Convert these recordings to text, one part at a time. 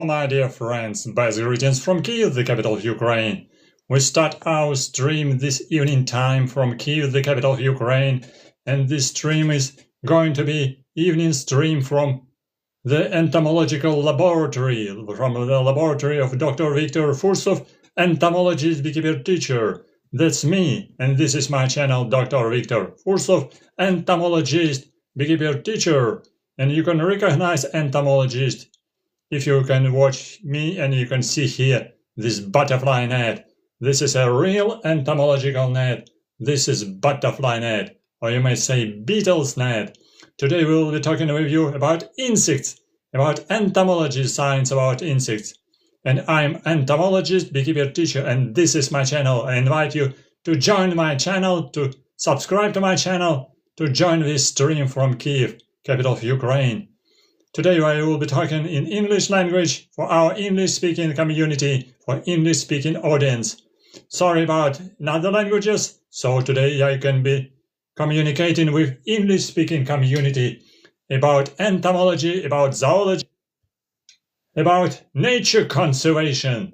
My dear friends, best greetings from Kyiv, the capital of Ukraine. We start our stream this evening time from Kyiv, the capital of Ukraine, and this stream is going to be evening stream from the entomological laboratory, from the laboratory of Dr. Victor Fursov, entomologist, beekeeper teacher. That's me, and this is my channel, Dr. Victor Fursov, entomologist, beekeeper teacher, and you can recognize entomologist if you can watch me and you can see here this butterfly net. This is a real entomological net. This is butterfly net, or you may say Beetles net. Today we will be talking with you about insects, about entomology, science about insects. And I'm entomologist, beekeeper teacher, and this is my channel. I invite you to join my channel, to subscribe to my channel, to join this stream from Kyiv, capital of Ukraine. Today I will be talking in English language for our English-speaking community, for English-speaking audience. Sorry about other languages, so today I can be communicating with English-speaking community about entomology, about zoology, about nature conservation.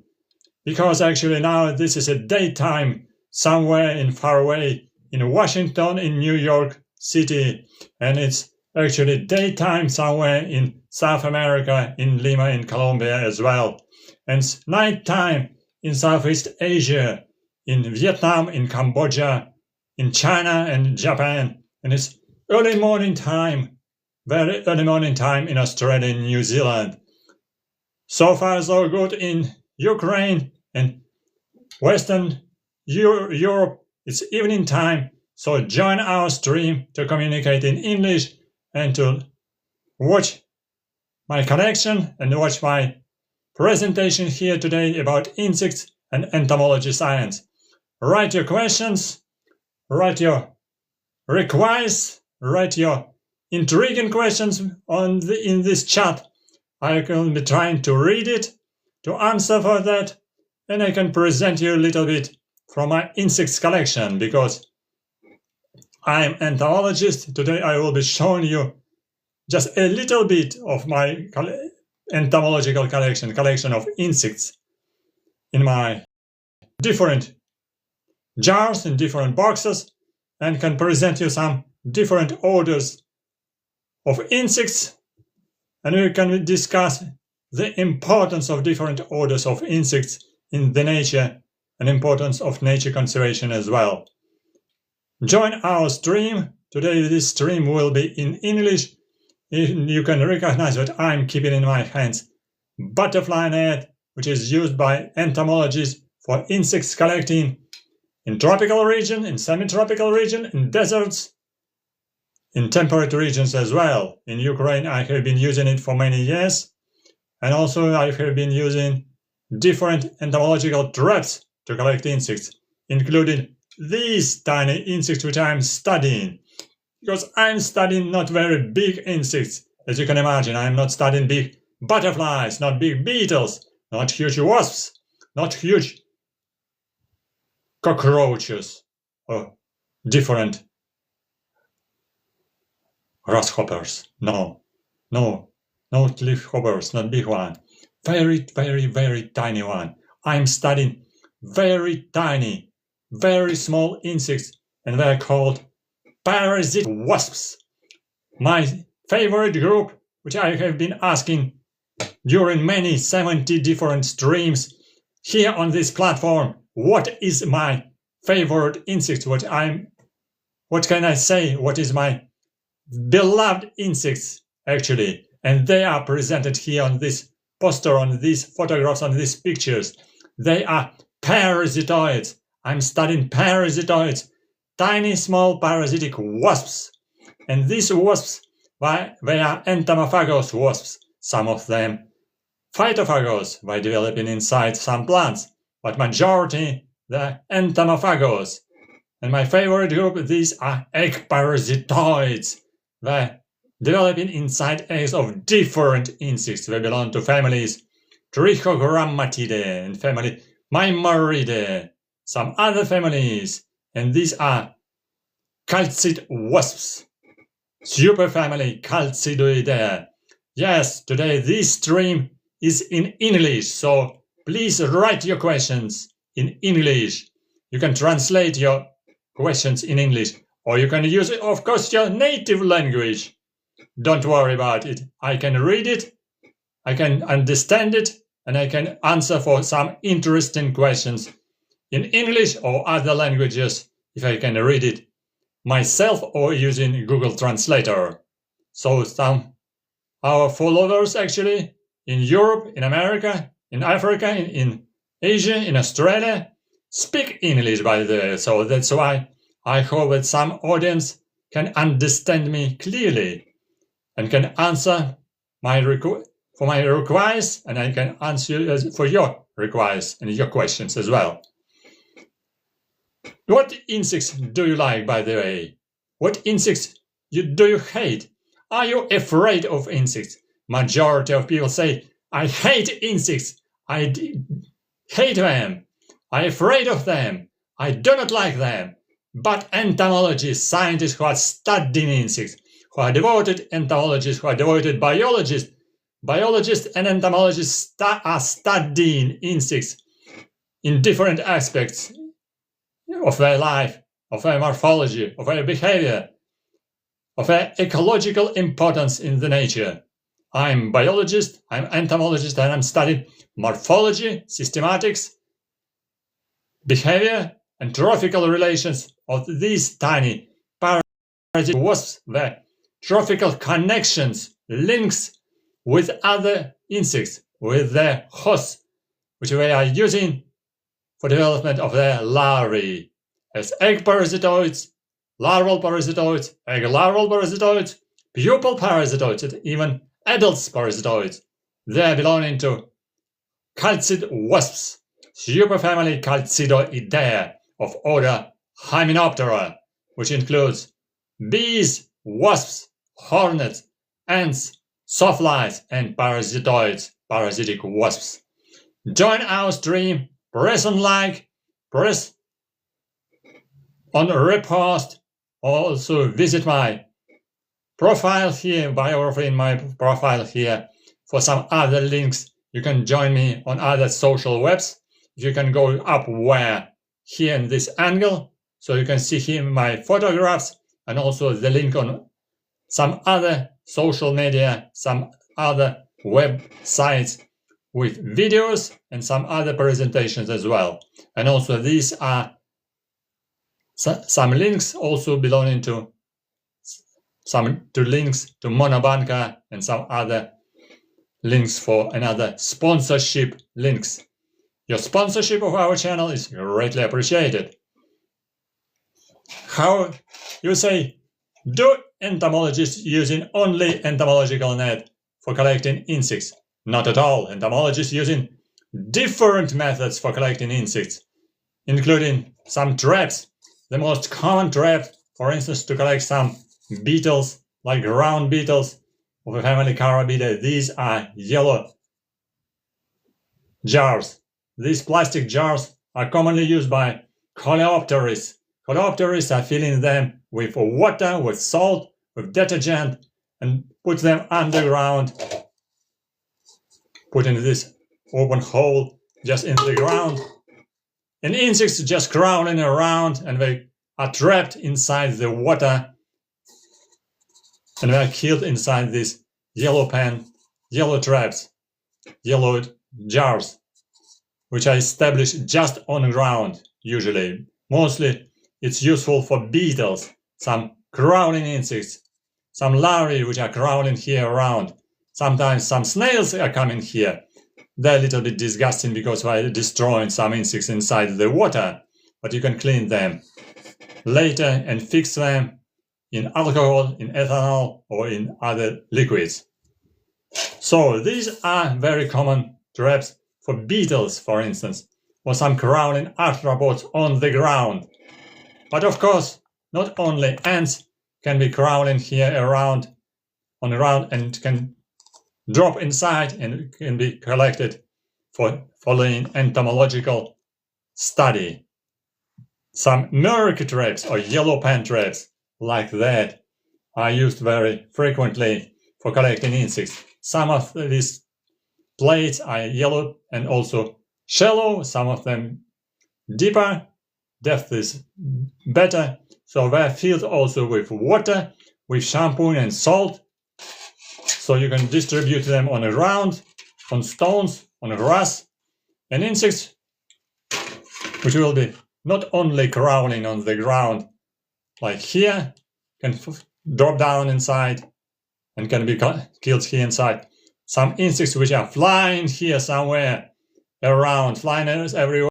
Because actually now this is a daytime somewhere in far away in Washington, in New York City, and it's actually daytime somewhere in South America, in Lima, in Colombia as well. And it's nighttime in Southeast Asia, in Vietnam, in Cambodia, in China and Japan. And it's early morning time, very early morning time in Australia and New Zealand. So far so good in Ukraine and Western Europe. It's evening time, so join our stream to communicate in English and to watch my collection and watch my presentation here today about insects and entomology science. Write your questions, write your requests, write your intriguing questions in this chat. I can be trying to read it, to answer for that, and I can present you a little bit from my insects collection, because I'm entomologist. Today I will be showing you just a little bit of my entomological collection of insects in my different jars, in different boxes, and can present you some different orders of insects, and we can discuss the importance of different orders of insects in the nature and importance of nature conservation as well. Join our stream. Today this stream will be in English. You can recognize that I'm keeping in my hands butterfly net, which is used by entomologists for insects collecting in tropical region, in semi-tropical region, in deserts, in temperate regions as well. In Ukraine I have been using it for many years, and also I have been using different entomological traps to collect insects, including these tiny insects which I'm studying. Because I'm studying not very big insects, as you can imagine. I'm not studying big butterflies, not big beetles, not huge wasps, not huge cockroaches, or different grasshoppers. No leaf hoppers, not big one. Very, very, very tiny one. I'm studying very tiny, very small insects, and they're called parasite wasps. My favorite group, which I have been asking during many 70 different streams here on this platform, what is my favorite insect? What can I say? What is my beloved insects actually? And they are presented here on this poster, on these photographs, on these pictures. They are parasitoids. I'm studying parasitoids, tiny small parasitic wasps. And these wasps, they are entomophagous wasps. Some of them phytophagous by developing inside some plants, but majority they're entomophagous. And my favorite group, these are egg parasitoids. They're developing inside eggs of different insects. They belong to families Trichogrammatidae and family Mimaridae, some other families, and these are calcid wasps, superfamily Calcidoidea. Yes, today this stream is in English, so please write your questions in English. You can translate your questions in English, or you can use, of course, your native language. Don't worry about it. I can read it, I can understand it, and I can answer for some interesting questions in English or other languages if I can read it myself or using Google Translator. So some our followers actually in Europe, in America, in Africa, in Asia, in Australia speak English, by the way. So that's why I hope that some audience can understand me clearly and can answer my requests, and I can answer for your requests and your questions as well. What insects do you like, by the way? What insects do you hate? Are you afraid of insects? Majority of people say, I hate insects. I hate them. I'm afraid of them. I do not like them. But entomologists, scientists who are studying insects, who are devoted entomologists, who are devoted biologists and entomologists are studying insects in different aspects of their life, of their morphology, of their behavior, of their ecological importance in the nature. I'm biologist, I'm entomologist, and I'm studying morphology, systematics, behavior, and trophical relations of these tiny parasitic wasps, their trophical connections, links with other insects, with their hosts, which they are using for development of their larvae as egg parasitoids, larval parasitoids, egg-larval parasitoids, pupal parasitoids, and even adult parasitoids. They are belonging to calcid wasps, superfamily Calcidoidea of order Hymenoptera, which includes bees, wasps, hornets, ants, sawflies, and parasitoids, parasitic wasps. Join our stream, press on like, press on repost, also visit my profile here, biography in my profile here for some other links. You can join me on other social webs. You can go up where here in this angle, so you can see here my photographs and also the link on some other social media, some other websites with videos and some other presentations as well. And also these are some links also belonging to links to Monobank and some other links for another sponsorship links. Your sponsorship of our channel is greatly appreciated. How you say, do entomologists using only entomological net for collecting insects? Not at all. Entomologists using different methods for collecting insects, including some traps. The most common trap, for instance, to collect some beetles, like ground beetles of the family Carabidae. These are yellow jars. These plastic jars are commonly used by coleopterists. Coleopterists are filling them with water, with salt, with detergent, and put them underground, put in this open hole just in the ground. And insects just crawling around, and they are trapped inside the water, and they are killed inside these yellow traps, yellow jars, which are established just on ground usually. Mostly it's useful for beetles, some crawling insects, some larvae which are crawling here around. Sometimes some snails are coming here. They're a little bit disgusting because they're destroying some insects inside the water, but you can clean them later and fix them in alcohol, in ethanol, or in other liquids. So these are very common traps for beetles, for instance, or some crawling arthropods on the ground. But of course, not only ants can be crawling here around on the ground and can drop inside and can be collected for following entomological study. Some murky traps or yellow pen traps like that are used very frequently for collecting insects. Some of these plates are yellow and also shallow, some of them deeper, depth is better, so they're filled also with water, with shampoo and salt, so you can distribute them on the ground, on stones, on grass, and insects which will be not only crawling on the ground like here, can drop down inside and can be killed here inside. Some insects which are flying here somewhere around, flying everywhere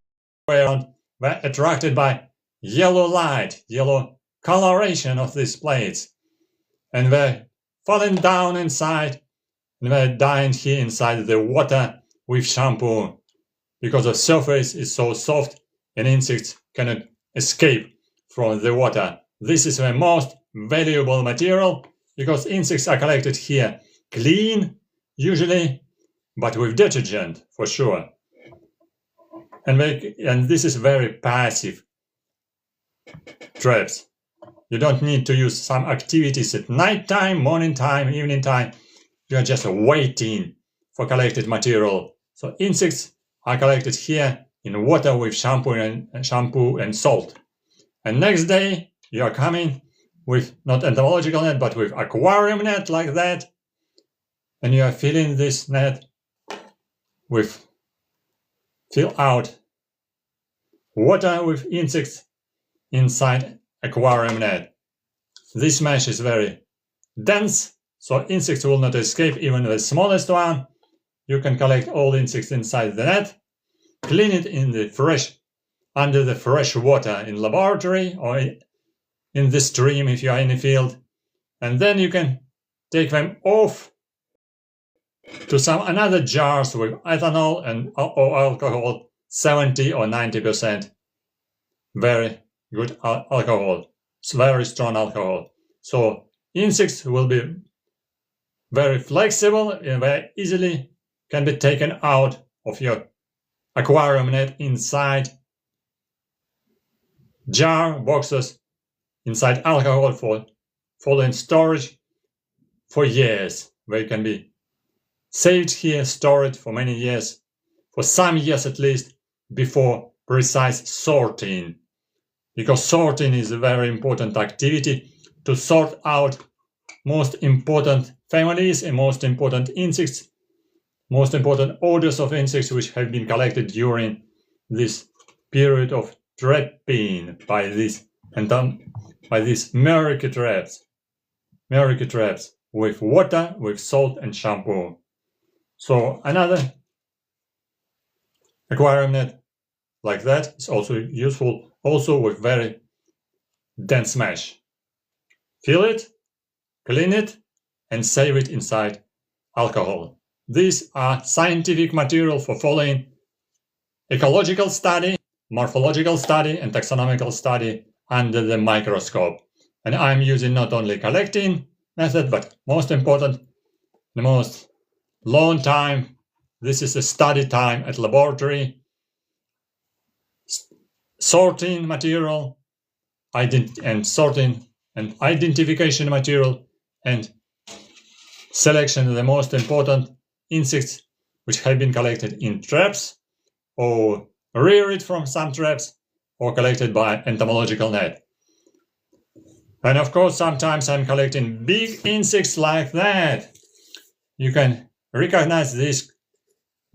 around, were attracted by yellow light, yellow coloration of these plates, and they're falling down inside, and they're dying here inside the water with shampoo, because the surface is so soft and insects cannot escape from the water. This is the most valuable material, because insects are collected here clean, usually, but with detergent for sure. And this is very passive traps. You don't need to use some activities at night time, morning time, evening time. You are just waiting for collected material. So insects are collected here in water with shampoo and salt. And next day you are coming with not entomological net, but with aquarium net like that, and you are filling this net with fill out water with insects inside aquarium net. This mesh is very dense, so insects will not escape, even the smallest one. You can collect all insects inside the net, clean it in the under the fresh water in laboratory or in the stream if you are in the field, and then you can take them off to some another jars with ethanol and or alcohol, 70 or 90%. Very good alcohol. It's very strong alcohol. So insects will be very flexible and very easily can be taken out of your aquarium net inside jar, boxes, inside alcohol for following storage for years. They can be saved here, stored for many years, for some years at least, before precise sorting. Because sorting is a very important activity to sort out most important families and most important insects, most important orders of insects which have been collected during this period of trapping by these murky traps with water, with salt and shampoo. So another aquarium net like that is also useful, also with very dense mesh. Fill it, clean it, and save it inside alcohol. These are scientific material for following ecological study, morphological study, and taxonomical study under the microscope. And I'm using not only collecting method, but most important, the most long time, this is a study time at laboratory, sorting material, and sorting and identification material, and selection of the most important insects which have been collected in traps, or reared from some traps, or collected by entomological net. And of course, sometimes I'm collecting big insects like that. You can recognize this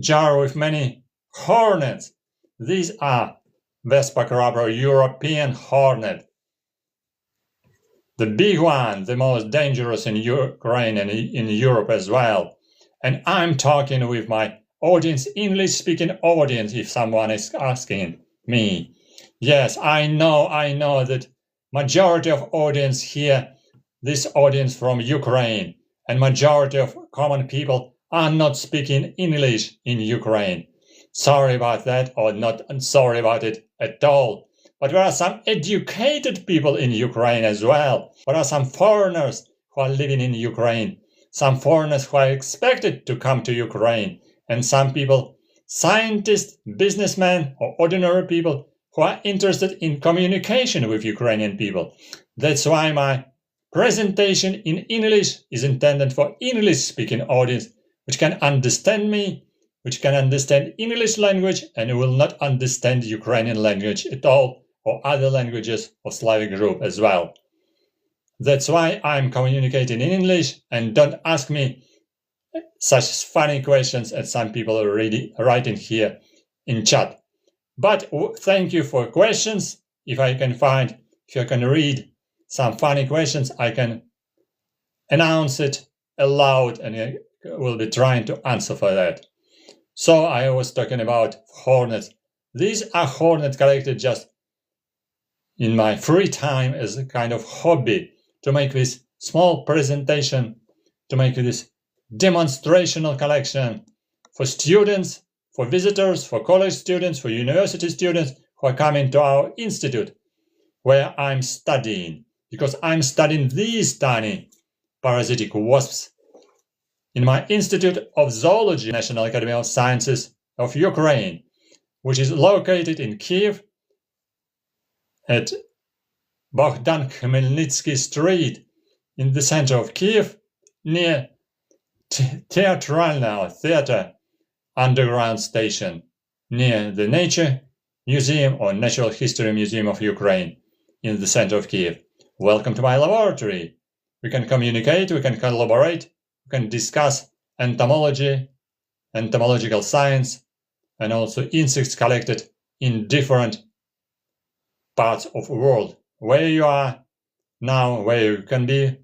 jar with many hornets. These are Vespa crabber European hornet. The big one, the most dangerous in Ukraine and in Europe as well. And I'm talking with my audience, English-speaking audience, if someone is asking me. Yes, I know that majority of audience here, this audience from Ukraine, and majority of common people are not speaking English in Ukraine. Sorry about that, or not sorry about it at all. But there are some educated people in Ukraine as well. There are some foreigners who are living in Ukraine. Some foreigners who are expected to come to Ukraine. And some people, scientists, businessmen, or ordinary people who are interested in communication with Ukrainian people. That's why my presentation in English is intended for English-speaking audience, which can understand me which can understand English language and will not understand Ukrainian language at all, or other languages of Slavic group as well. That's why I'm communicating in English, and don't ask me such funny questions as some people are already writing here in chat. But thank you for questions. If I can read some funny questions, I can announce it aloud and I will be trying to answer for that. So I was talking about hornets. These are hornets collected just in my free time as a kind of hobby, to make this small presentation, to make this demonstrational collection for students, for visitors, for college students, for university students who are coming to our institute where I'm studying, because I'm studying these tiny parasitic wasps in my Institute of Zoology, National Academy of Sciences of Ukraine, which is located in Kyiv at Bogdan Khmelnytsky Street in the center of Kyiv, near Theater Underground Station, near the Nature Museum or Natural History Museum of Ukraine in the center of Kyiv. Welcome to my laboratory. We can communicate, we can collaborate, we can discuss entomology, entomological science, and also insects collected in different parts of the world, where you are now, where you can be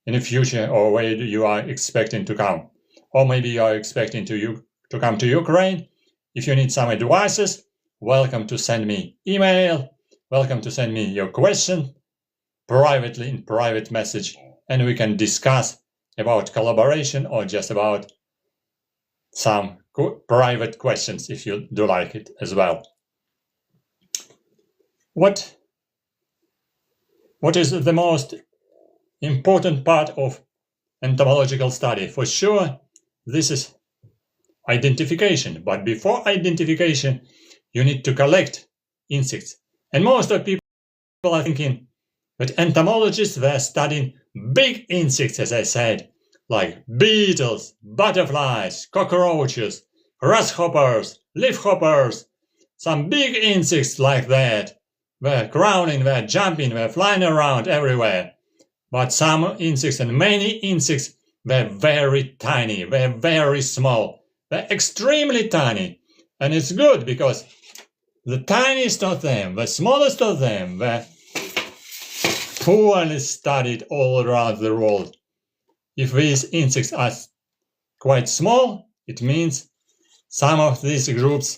in the future, or where you are expecting to come. Or maybe you are expecting to come to Ukraine. If you need some advices, welcome to send me email, welcome to send me your question privately in private message, and we can discuss about collaboration or just about some private questions if you do like it as well. What is the most important part of entomological study? For sure, this is identification. But before identification, you need to collect insects. And most of people are thinking that entomologists were studying big insects, as I said, like beetles, butterflies, cockroaches, grasshoppers, leafhoppers, some big insects like that. Were crawling, were jumping, were flying around everywhere. But some insects and many insects were very tiny, were very small, were extremely tiny. And it's good because the tiniest of them, the smallest of them, were poorly studied all around the world. If these insects are quite small, it means some of these groups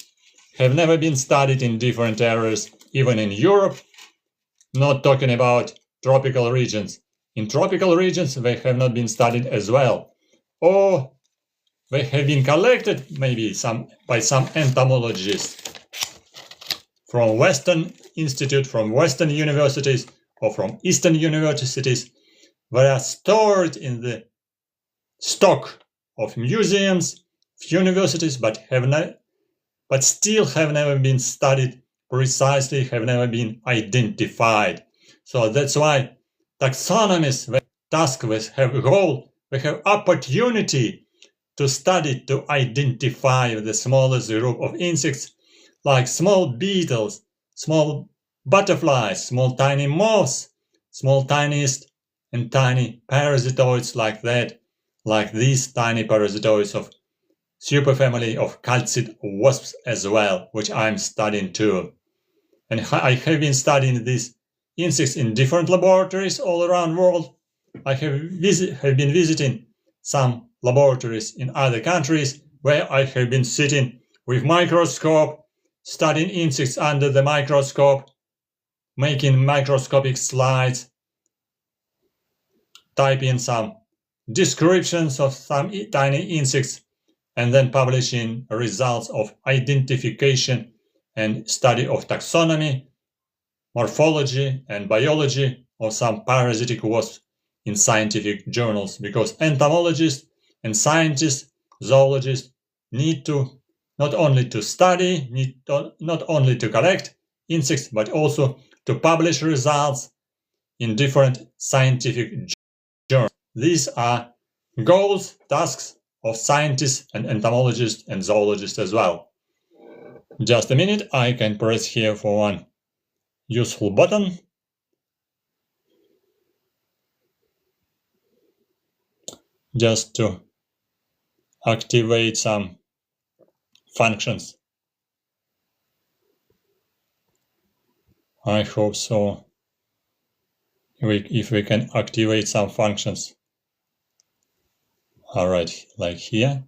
have never been studied in different areas, even in Europe, not talking about tropical regions. In tropical regions, they have not been studied as well. Or they have been collected maybe by some entomologists from Western Institute, from Western universities, or from Eastern universities. They are stored in the stock of museums, universities, but still have never been studied precisely, have never been identified. So that's why taxonomists, they task with have a goal, they have opportunity to study, to identify the smallest group of insects, like small beetles, small butterflies, small tiny moths, small tiniest and tiny parasitoids like that, like these tiny parasitoids of superfamily of calcid wasps as well, which I'm studying too. And I have been studying these insects in different laboratories all around the world. I have been visiting some laboratories in other countries where I have been sitting with microscope, studying insects under the microscope, making microscopic slides, typing some descriptions of some tiny insects, and then publishing results of identification and study of taxonomy, morphology, and biology of some parasitic wasps in scientific journals, because entomologists and scientists, zoologists need to not only to study, not only to collect insects, but also to publish results in different scientific journals. These are goals, tasks of scientists and entomologists and zoologists as well. Just a minute, I can press here for one useful button. Just to activate some functions. I hope so. If we can activate some functions. Alright, like here.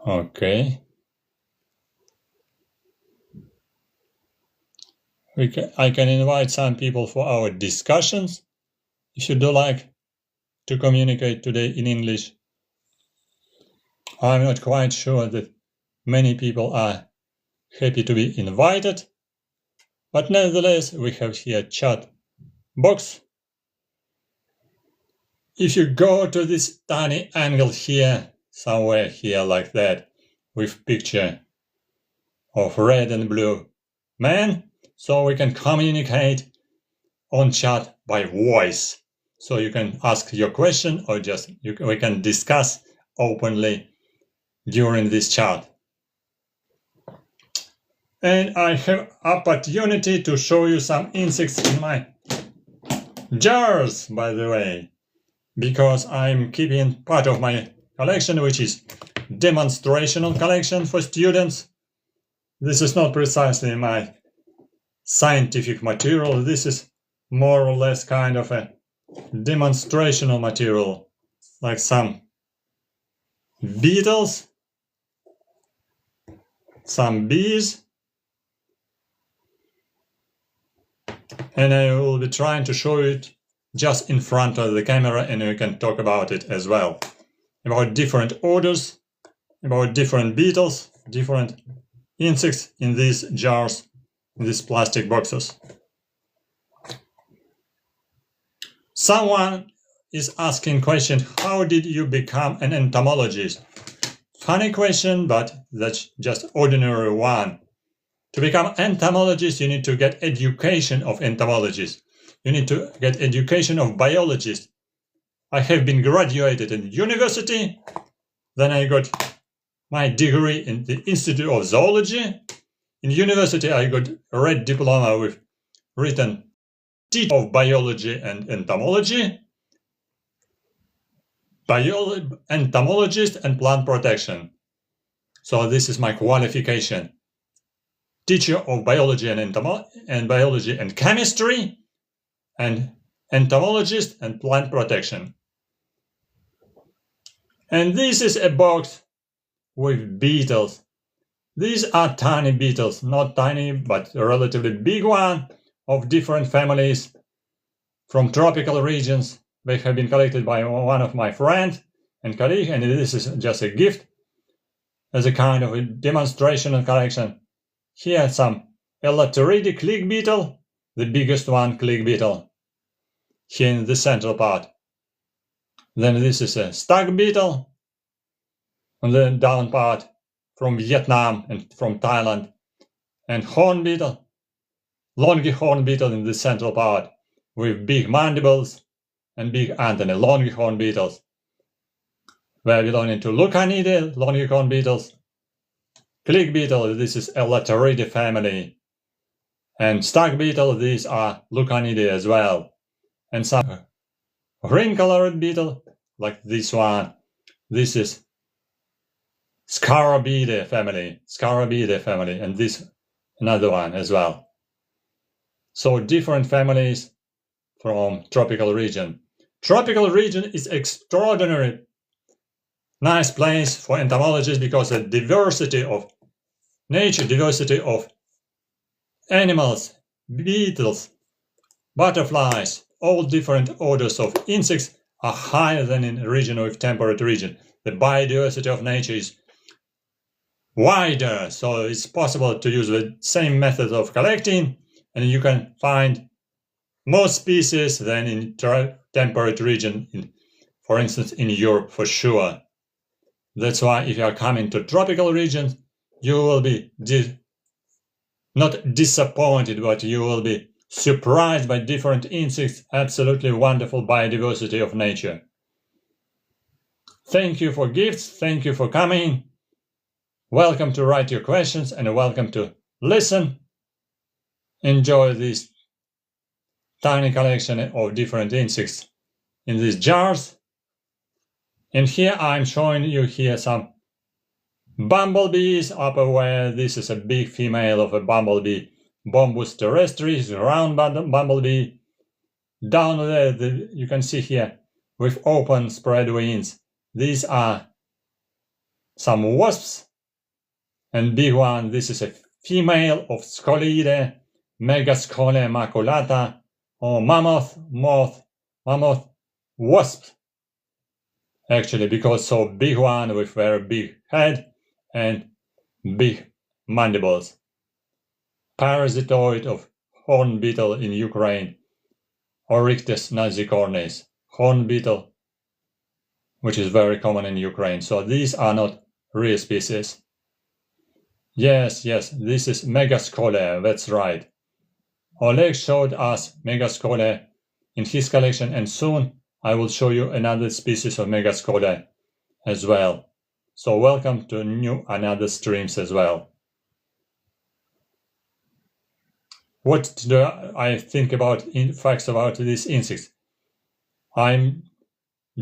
Okay. I can invite some people for our discussions. If you do like to communicate today in English. I'm not quite sure that many people are happy to be invited, but nevertheless we have here chat box. If you go to this tiny angle here, somewhere here like that, with picture of red and blue man, so we can communicate on chat by voice. So you can ask your question or just we can discuss openly during this chat. And I have opportunity to show you some insects in my jars, by the way, because I'm keeping part of my collection, which is demonstrational collection for students. This is not precisely my scientific material. This is more or less kind of a demonstrational material, like some beetles, some bees, and I will be trying to show it just in front of the camera, and we can talk about it as well, about different orders, about different beetles, different insects in these jars, in these plastic boxes. Someone is asking question, how did you become an entomologist? Funny question, but that's just ordinary one. To become entomologist, you need to get education of entomologists. You need to get education of biologists. I have been graduated in university, then I got my degree in the Institute of Zoology. In university, I got a red diploma with written teacher of biology and entomology, entomologist and plant protection. So this is my qualification. Teacher of biology and biology and chemistry, and entomologist and plant protection. And this is a box with beetles. These are tiny beetles, not tiny, but a relatively big one, of different families from tropical regions. They have been collected by one of my friends and colleagues, and this is just a gift as a kind of a demonstrational collection. Here some Elateridae click beetle, the biggest one click beetle, here in the central part. Then this is a stag beetle on the down part from Vietnam and from Thailand, and horn beetle, longy horn beetle in the central part with big mandibles and big antennae, longy horn beetles. They are belonging to Lucanidae, longy horn beetles. Click beetle, this is Elateridae family. And stag beetle, these are Lucanidae as well. And some green-colored beetle, like this one. This is Scarabidae family, and this another one as well. So different families from tropical region. Tropical region is extraordinary nice place for entomologists because the diversity of nature, diversity of animals, beetles, butterflies, all different orders of insects are higher than in a region with temperate region. The biodiversity of nature is wider, so it's possible to use the same method of collecting, and you can find more species than in temperate region, for instance in Europe for sure. That's why if you are coming to tropical regions, you will be not disappointed, but you will be surprised by different insects, absolutely wonderful biodiversity of nature. Thank you for gifts, thank you for coming. Welcome to write your questions and welcome to listen. Enjoy this tiny collection of different insects in these jars. And here I'm showing you here some bumblebees up away. This is a big female of a bumblebee, Bombus terrestris, round bumblebee. Down there, you can see here with open spread wings. These are some wasps. And big one, this is a female of Scolidae, Megascole maculata, or mammoth wasp. Actually, because so big one with very big head and big mandibles. Parasitoid of horn beetle in Ukraine, Oryctes nazicornis, horn beetle, which is very common in Ukraine. So these are not real species. Yes, this is Megascole, that's right. Oleg showed us Megascole in his collection, and soon I will show you another species of Megascole as well. So welcome to another streams as well. What do I think about facts about these insects? I'm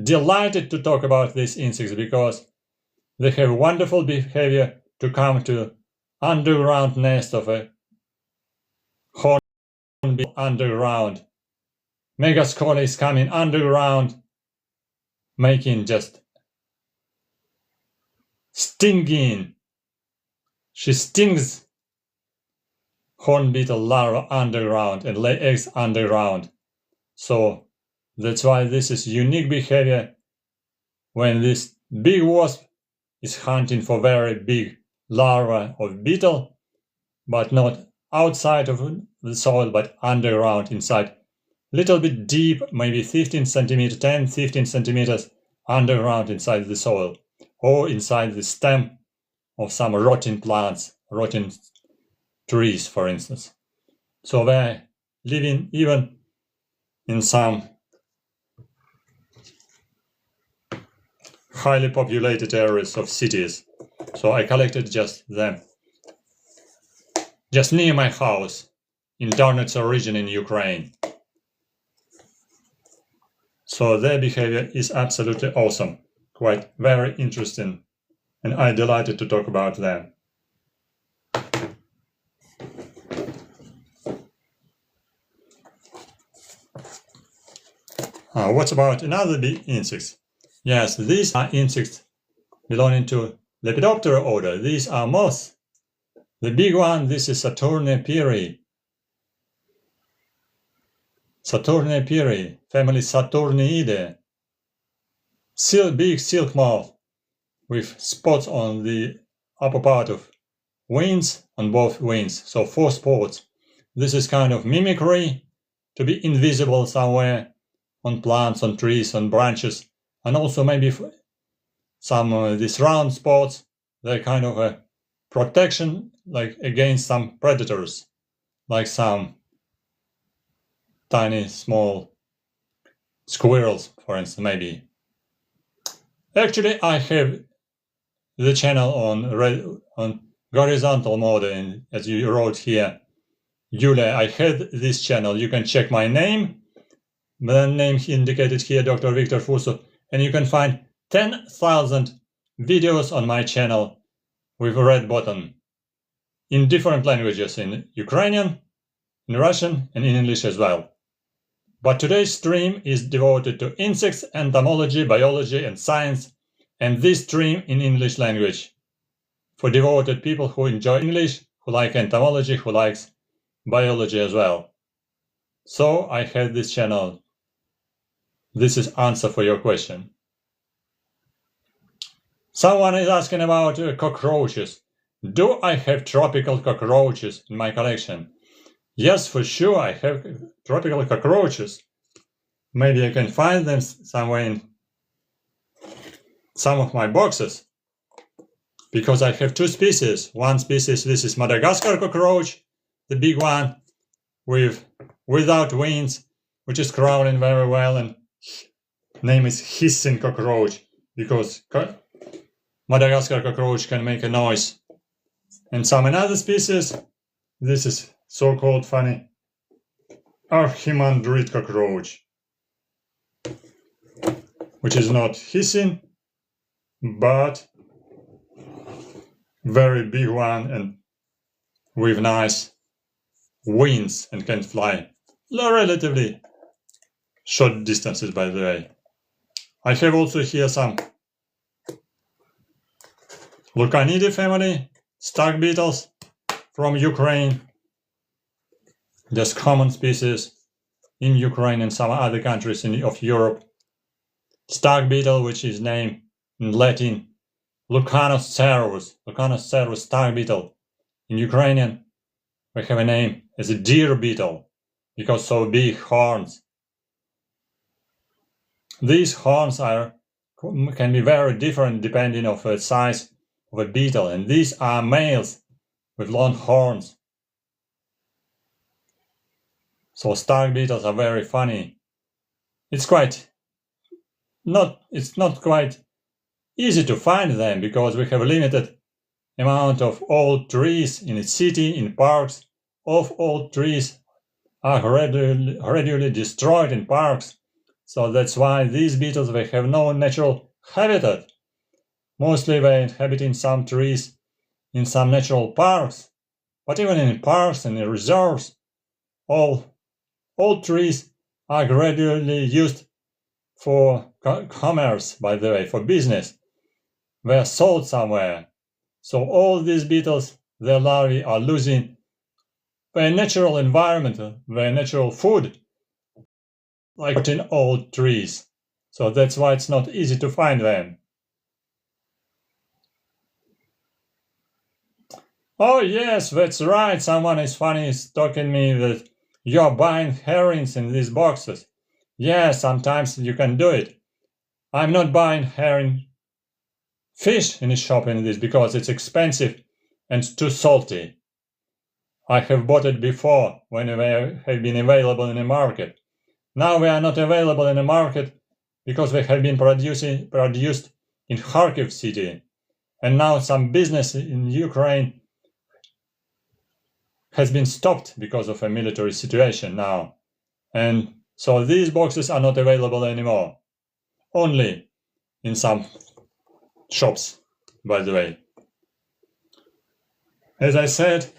delighted to talk about these insects because they have wonderful behavior to come to underground nest of a hornbill underground. Megascole is coming underground, making just stinging. She stings hornbeetle larva underground and lay eggs underground. So that's why this is unique behavior when this big wasp is hunting for very big larva of beetle, but not outside of the soil, but underground inside. Little bit deep, maybe 15 centimeters, 10, 15 centimeters underground inside the soil, or inside the stem of some rotting plants, rotting trees, for instance. So they're living even in some highly populated areas of cities. So I collected just them, just near my house in Donetsk region in Ukraine. So their behavior is absolutely awesome, quite very interesting, and I'm delighted to talk about them. What about another big insects? Yes, these are insects belonging to Lepidoptera order. These are moths. The big one, this is Saturnipeirae. Saturnipeirae, family Saturniidae. Big silk moth with spots on the upper part of wings, on both wings, so 4 spots. This is kind of mimicry to be invisible somewhere on plants, on trees, on branches, and also maybe some these round spots. They're kind of a protection, like against some predators, like some tiny small squirrels, for instance, maybe. Actually, I have the channel on horizontal mode, and as you wrote here, Yulia, I had this channel. You can check my name. The name indicated here, Dr. Victor Fursov, and you can find 10,000 videos on my channel with a red button in different languages, in Ukrainian, in Russian, and in English as well. But today's stream is devoted to insects, entomology, biology, and science, and this stream in English language for devoted people who enjoy English, who like entomology, who likes biology as well. So I had this channel. This is answer for your question. Someone is asking about cockroaches. Do I have tropical cockroaches in my collection? Yes, for sure, I have tropical cockroaches. Maybe I can find them somewhere in some of my boxes. Because I have 2 species. One species, this is Madagascar cockroach, the big one, without wings, which is crawling very well, and name is hissing cockroach. because Madagascar cockroach can make a noise. And some another species, this is so-called funny Archimandrid cockroach, which is not hissing, but very big one and with nice wings and can fly relatively short distances, by the way. I have also here some Lucanidae family, stag beetles from Ukraine. Just common species in Ukraine and some other countries of Europe. Stag beetle, which is named in Latin Lucanocervus stag beetle. In Ukrainian, we have a name as a deer beetle because so big horns. These horns can be very different depending on the size of a beetle, and these are males with long horns. So stag beetles are very funny. It's not quite easy to find them because we have a limited amount of old trees in the city, in parks. Of old trees are gradually destroyed in parks. So that's why these beetles, they have no natural habitat. Mostly they inhabit in some trees, in some natural parks. But even in parks and in reserves, all trees are gradually used for commerce, by the way, for business. They are sold somewhere. So all these beetles, their larvae are losing their natural environment, their natural food, like in old trees. So that's why it's not easy to find them. Oh yes, that's right, someone is funny is talking me that you're buying herrings in these boxes. Yes, sometimes you can do it. I'm not buying herring fish in the shop in this because it's expensive and too salty. I have bought it before when they have been available in the market. Now they are not available in the market because they have been produced in Kyiv city. And now some business in Ukraine has been stopped because of a military situation now. And so these boxes are not available anymore. Only in some shops, by the way. As I said,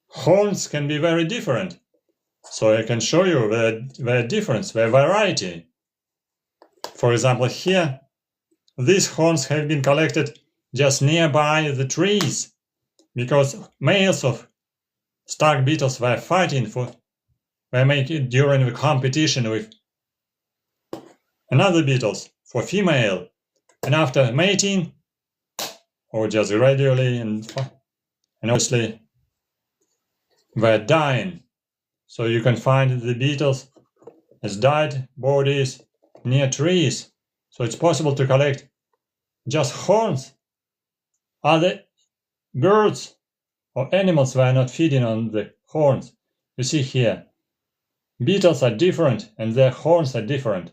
horns can be very different. So I can show you their difference, their variety. For example, here, these horns have been collected just nearby the trees because males of stag beetles were fighting they make it during the competition with another beetles for female, and after mating, or just gradually and obviously they're dying. So you can find the beetles as dead bodies near trees. So it's possible to collect just horns. Other birds or animals were not feeding on the horns. You see here, beetles are different and their horns are different.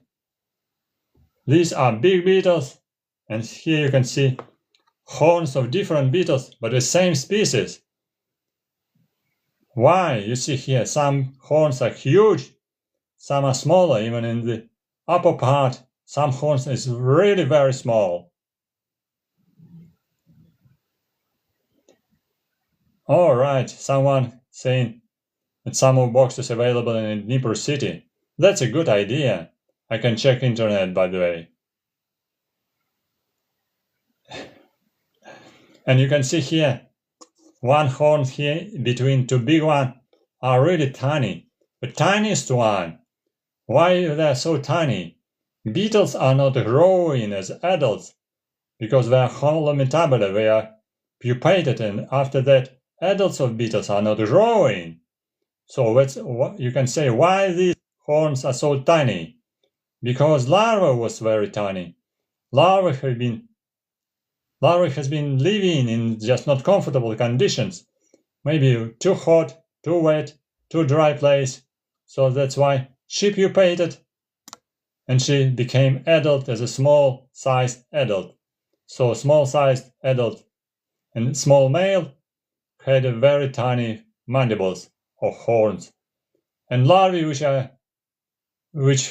These are big beetles, and here you can see horns of different beetles, but the same species. Why? You see here, some horns are huge, some are smaller, even in the upper part, some horns is really very small. Alright, someone saying that some of boxes available in Dnipro city. That's a good idea. I can check internet, by the way. And you can see here, one horn here between two big ones are really tiny. The tiniest one, why they are so tiny? Beetles are not growing as adults because they are holometabole, they are pupated, and after that adults of beetles are not growing. So that's what you can say, why these horns are so tiny? Because larva was very tiny. Larva has been living in just not comfortable conditions. Maybe too hot, too wet, too dry place. So that's why she pupated. and she became adult as a small-sized adult. So small-sized adult and small male had a very tiny mandibles or horns, and larvae which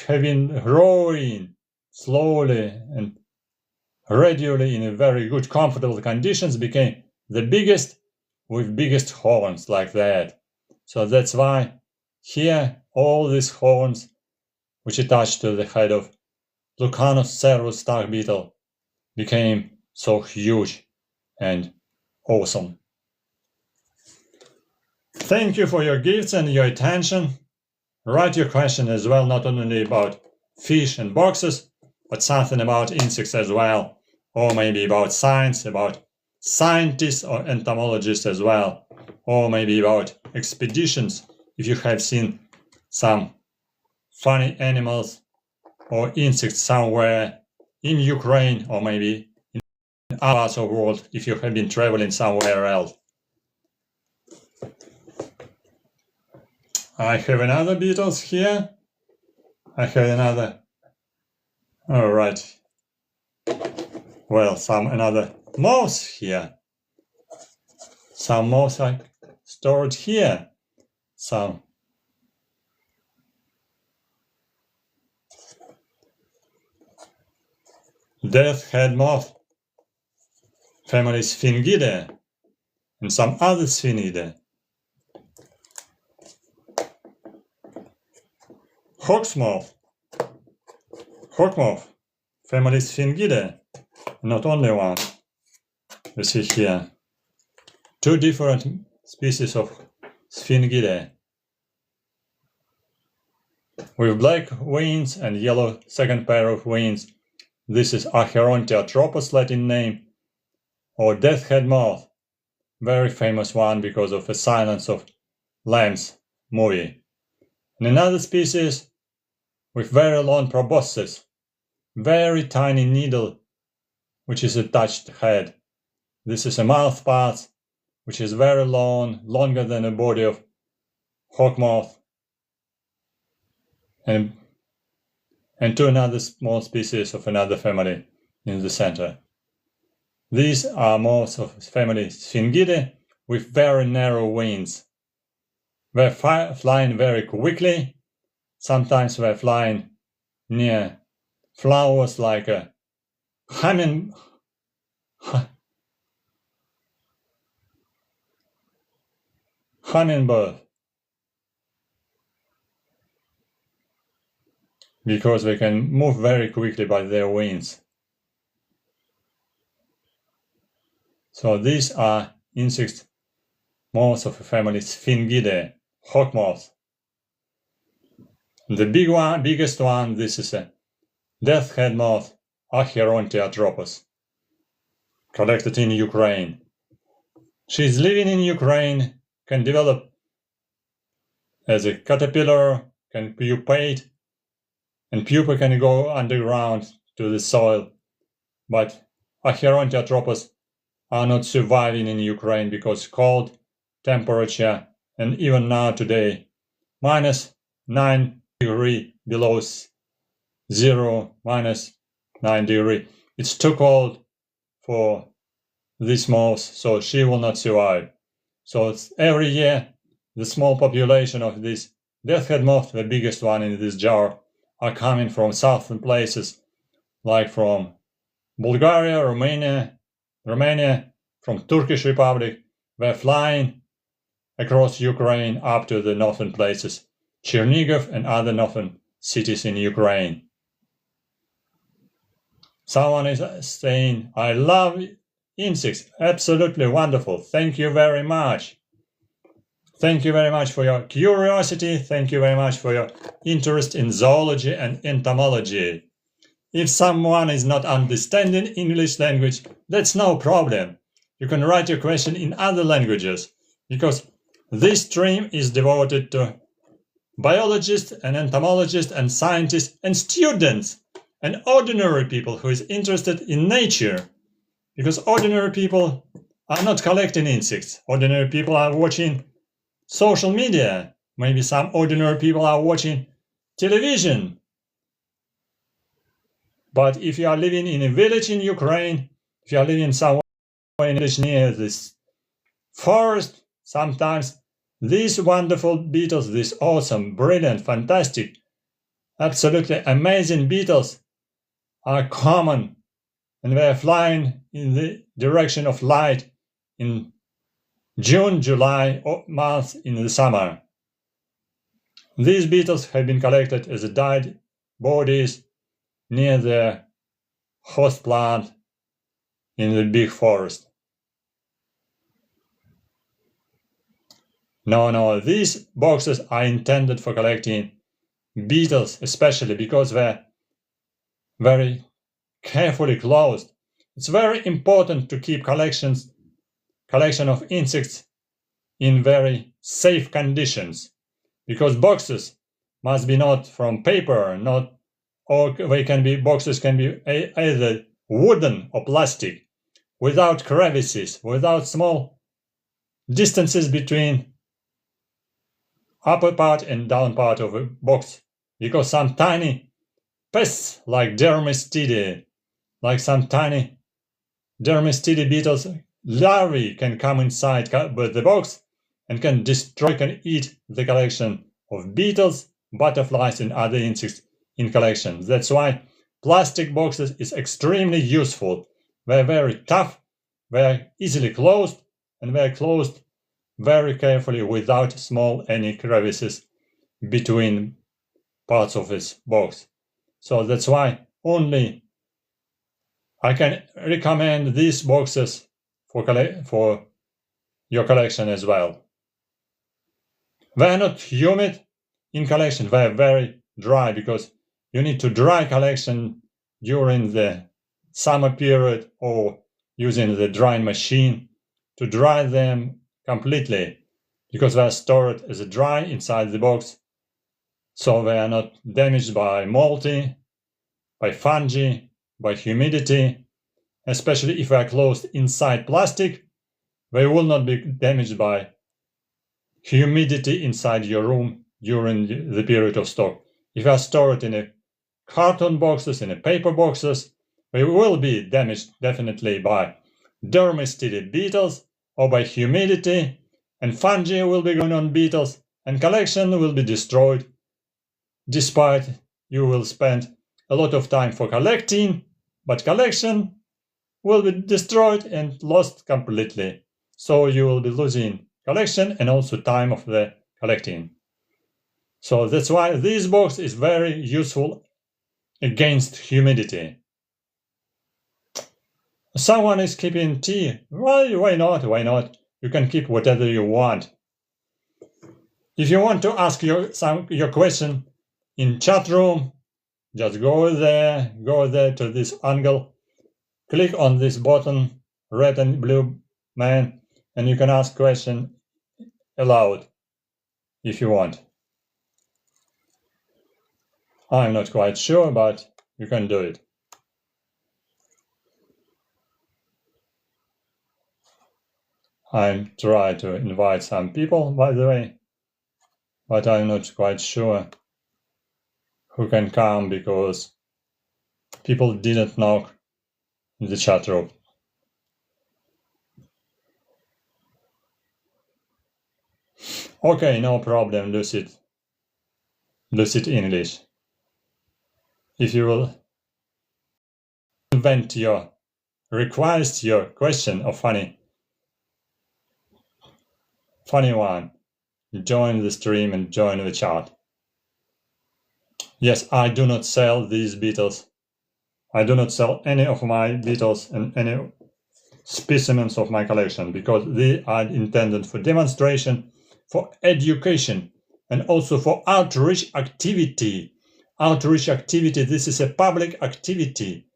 have been growing slowly and gradually in a very good comfortable conditions became the biggest with biggest horns like that. So that's why here all these horns which attached to the head of Lucanus cervus stag beetle became so huge and awesome. Thank you for your gifts and your attention. Write your question as well, not only about fish and boxes, but something about insects as well, or maybe about science, about scientists or entomologists as well, or maybe about expeditions, if you have seen some funny animals or insects somewhere in Ukraine, or maybe in other parts of the world, if you have been traveling somewhere else. I have another beetles here. I have another. All right. Well, another moths here. Some moths are stored here. Some. Death head moth, family Sphingidae, and some other Sphingidae. Hawk moth, family Sphingidae, not only one. You see here, two different species of Sphingidae, with black wings and yellow second pair of wings. This is Acherontiatropus Latin name, or death head moth, very famous one because of the Silence of Lambs movie. And another species with very long proboscis, very tiny needle which is attached head. This is a mouth part which is very long, longer than the body of hawk moth, and two another small species of another family in the center. These are moths of family Sphingidae with very narrow wings. They're flying very quickly. Sometimes they're flying near flowers like a hummingbird. Because they can move very quickly by their wings. So these are insect moths of the family Sphingidae, hawk moths. The biggest one, this is a death head moth, Acherontiatropus, collected in Ukraine. She is living in Ukraine, can develop as a caterpillar, can pupate, and pupa can go underground to the soil, but Acherontiatropus are not surviving in Ukraine because cold temperature, and even now today, -9 degrees below zero, -9 degrees. It's too cold for this moth, so she will not survive. So every year, the small population of this deathhead moth, the biggest one in this jar, are coming from southern places, like from Bulgaria, Romania, from Turkish Republic. They're flying across Ukraine up to the northern places, Chernihiv and other northern cities in Ukraine. Someone is saying, I love insects, absolutely wonderful. Thank you very much. Thank you very much for your curiosity. Thank you very much for your interest in zoology and entomology. If someone is not understanding English language, that's no problem. You can write your question in other languages, because this stream is devoted to biologists and entomologists and scientists and students and ordinary people who is interested in nature. Because ordinary people are not collecting insects. Ordinary people are watching social media. Maybe some ordinary people are watching television. But if you are living in a village in Ukraine, if you are living somewhere in a village near this forest, sometimes these wonderful beetles, these awesome, brilliant, fantastic, absolutely amazing beetles are common, and they are flying in the direction of light in June, July months in the summer. These beetles have been collected as dead bodies near the host plant in the big forest. No, these boxes are intended for collecting beetles, especially because they're very carefully closed. It's very important to keep collection of insects in very safe conditions, because boxes must be not from paper, boxes can be either wooden or plastic, without crevices, without small distances between upper part and down part of a box, because some tiny pests like dermestidae, beetles, larvae can come inside the box and can eat the collection of beetles, butterflies, and other insects in collection. That's why plastic boxes is extremely useful. They're very tough, they're easily closed, and they're closed very carefully without any crevices between parts of this box. So that's why only I can recommend these boxes for your collection as well. They are not humid in collection, they are very dry, because you need to dry collection during the summer period or using the drying machine to dry them completely, because they are stored as a dry inside the box, so they are not damaged by molting, by fungi, by humidity. Especially if they are closed inside plastic, they will not be damaged by humidity inside your room during the period of stock. If they are stored in a carton boxes, in a paper boxes, they will be damaged definitely by dermestidae beetles or by humidity, and fungi will be growing on beetles, and collection will be destroyed, despite you will spend a lot of time for collecting, but collection will be destroyed and lost completely. So you will be losing collection and also time of the collecting. So that's why this box is very useful against humidity. Someone is keeping tea. Why not? You can keep whatever you want. If you want to ask your question in chat room, just go there to this angle, click on this button, red and blue man, and you can ask question aloud if you want. I'm not quite sure, but you can do it. I'm trying to invite some people, by the way, but I'm not quite sure who can come, because people didn't knock in the chat room. Okay, no problem, Lucid English. If you will invent your request, your question, or funny one, join the stream and join the chat. Yes, I do not sell these beetles. I do not sell any of my beetles and any specimens of my collection, because they are intended for demonstration, for education, and also for outreach activity. This is a public activity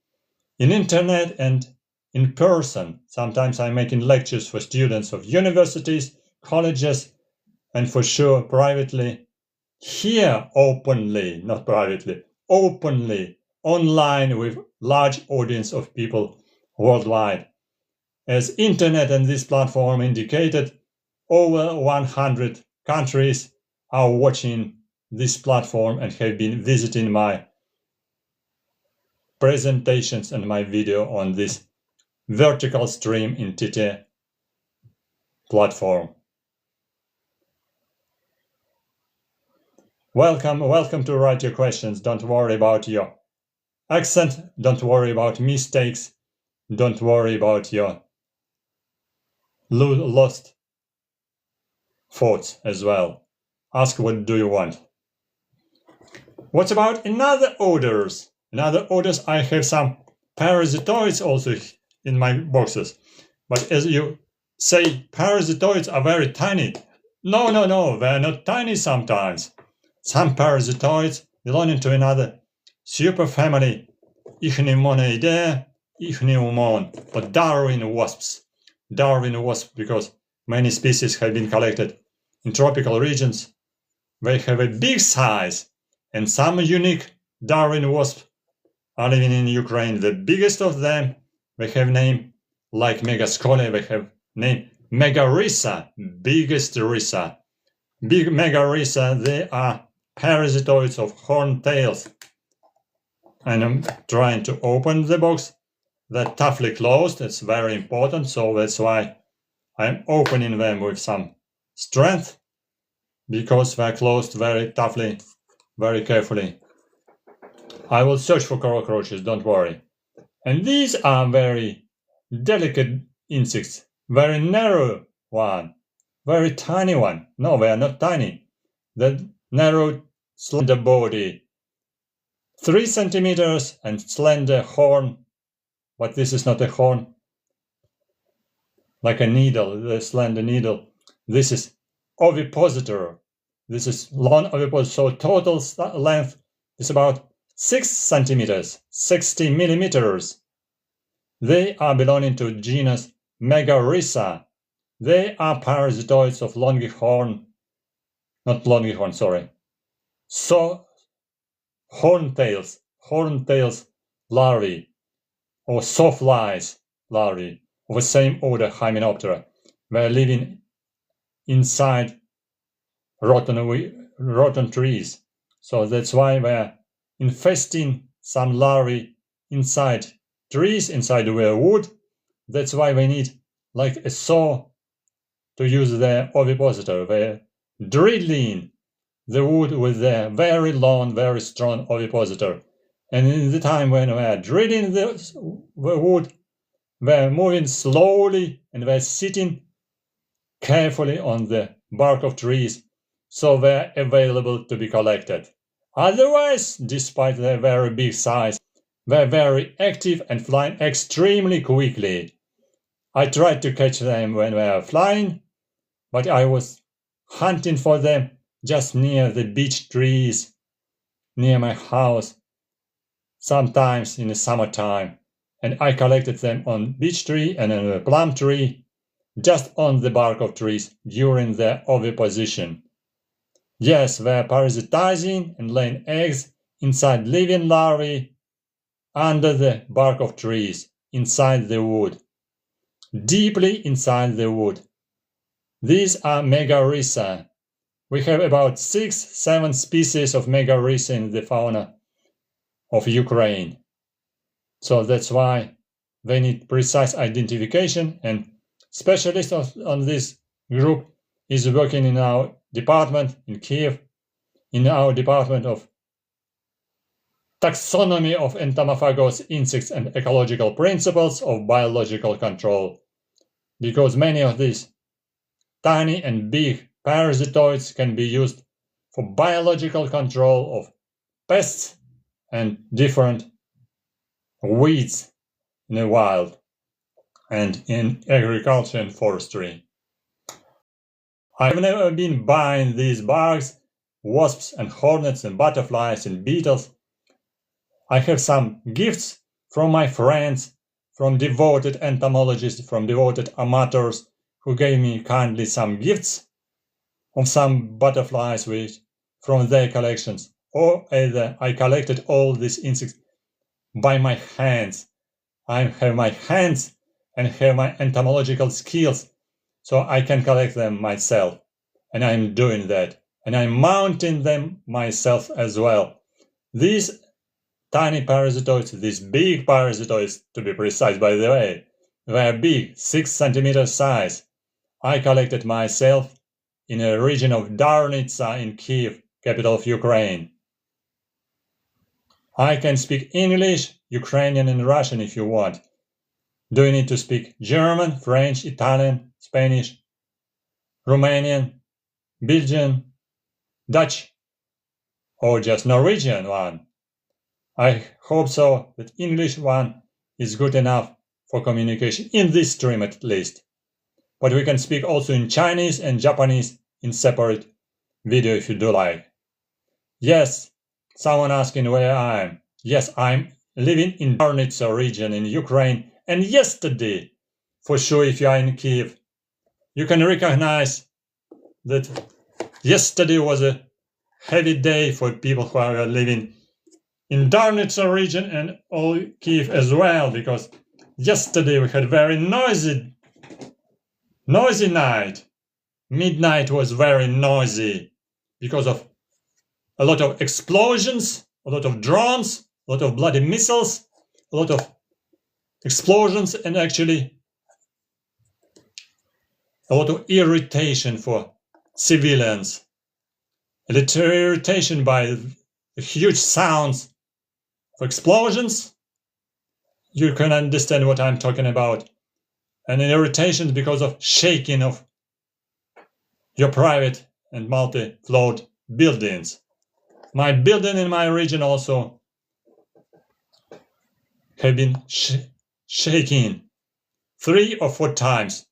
in internet and in person. Sometimes I'm making lectures for students of universities, colleges, and for sure privately. Here openly, not privately, openly, online with large audience of people worldwide. As internet and this platform indicated, over 100 countries are watching this platform and have been visiting my presentations and my video on this vertical stream in TT platform. Welcome to write your questions. Don't worry about your accent, don't worry about mistakes, don't worry about your lost thoughts as well. Ask what do you want. What about another orders? Another orders, I have some parasitoids also in my boxes. But as you say, parasitoids are very tiny. No, they're not tiny sometimes. Some parasitoids belonging to another superfamily, Ichneumonidae, Ichneumon, or Darwin wasps. Darwin wasps, because many species have been collected in tropical regions. They have a big size, and some unique Darwin wasps are living in Ukraine. The biggest of them, they have name like Megascole, they have name Megarissa, biggest rissa. Big Megarissa, they are parasitoids of horntails. And I'm trying to open the box. They're toughly closed, it's very important, so that's why I'm opening them with some strength, because they're closed very toughly, very carefully. I will search for cockroaches, don't worry. And these are very delicate insects, very narrow one, very tiny one. No, they are not tiny. The narrow, slender body, 3 centimeters and slender horn, but this is not a horn, like a needle, the slender needle. This is ovipositor. This is long ovipositor, so total length is about 6 centimeters, 60 millimeters. They are belonging to genus Megarissa. They are parasitoids of horntails larvae, or sawflies larvae of the same order Hymenoptera. They are living inside rotten trees. So that's why they are infesting some larvae inside trees, inside the wood. That's why they need like a saw to use their ovipositor. They're drilling the wood with their very long, very strong ovipositor. And in the time when we are drilling the wood, they're moving slowly and they're sitting carefully on the bark of trees, so they're available to be collected. Otherwise, despite their very big size, they're very active and flying extremely quickly. I tried to catch them when they were flying, but I was hunting for them just near the beech trees, near my house, sometimes in the summertime, and I collected them on beech tree and on a plum tree, just on the bark of trees during their oviposition. Yes, they're parasitizing and laying eggs inside living larvae under the bark of trees, inside the wood, deeply inside the wood. These are Megarissa. We have about 6-7 species of Megarissa in the fauna of Ukraine. So that's why they need precise identification, and specialist on this group is working in our department in Kyiv, in our department of taxonomy of entomophagous insects and ecological principles of biological control, because many of these tiny and big parasitoids can be used for biological control of pests and different weeds in the wild and in agriculture and forestry. I've never been buying these bugs, wasps and hornets and butterflies and beetles. I have some gifts from my friends, from devoted entomologists, from devoted amateurs, who gave me kindly some gifts of some butterflies from their collections, or either I collected all these insects by my hands. I have my hands and have my entomological skills, so I can collect them myself, and I'm doing that, and I'm mounting them myself as well. These tiny parasitoids, these big parasitoids, to be precise by the way, they are big, 6 centimeters size. I collected myself in a region of Darnitsa in Kyiv, capital of Ukraine. I can speak English, Ukrainian and Russian if you want. Do you need to speak German, French, Italian, Spanish, Romanian, Belgian, Dutch, or just Norwegian one? I hope so that English one is good enough for communication in this stream at least. But we can speak also in Chinese and Japanese in separate video if you do like. Yes, someone asking where I am. Yes, I'm living in Darnitsa region in Ukraine, and yesterday, for sure if you are in Kyiv, you can recognize that yesterday was a heavy day for people who are living in Darnitsa region and all Kyiv as well, because yesterday we had very noisy night. Midnight was very noisy because of a lot of explosions, a lot of drones, a lot of bloody missiles, a lot of explosions, and actually a lot of irritation for civilians. A little irritation by the huge sounds of explosions. You can understand what I'm talking about. And an irritation because of shaking of your private and multi-floor buildings. My building in my region also have been shaking 3 or 4 times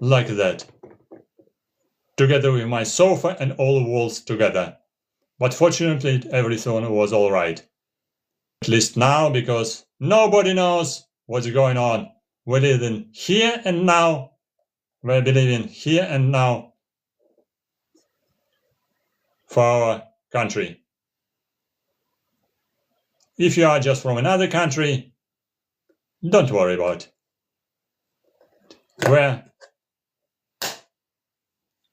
like that, together with my sofa and all walls together. But fortunately everything was all right. At least now, because nobody knows what's going on. We live in here and now. We believe in here and now for our country. If you are just from another country, don't worry about it.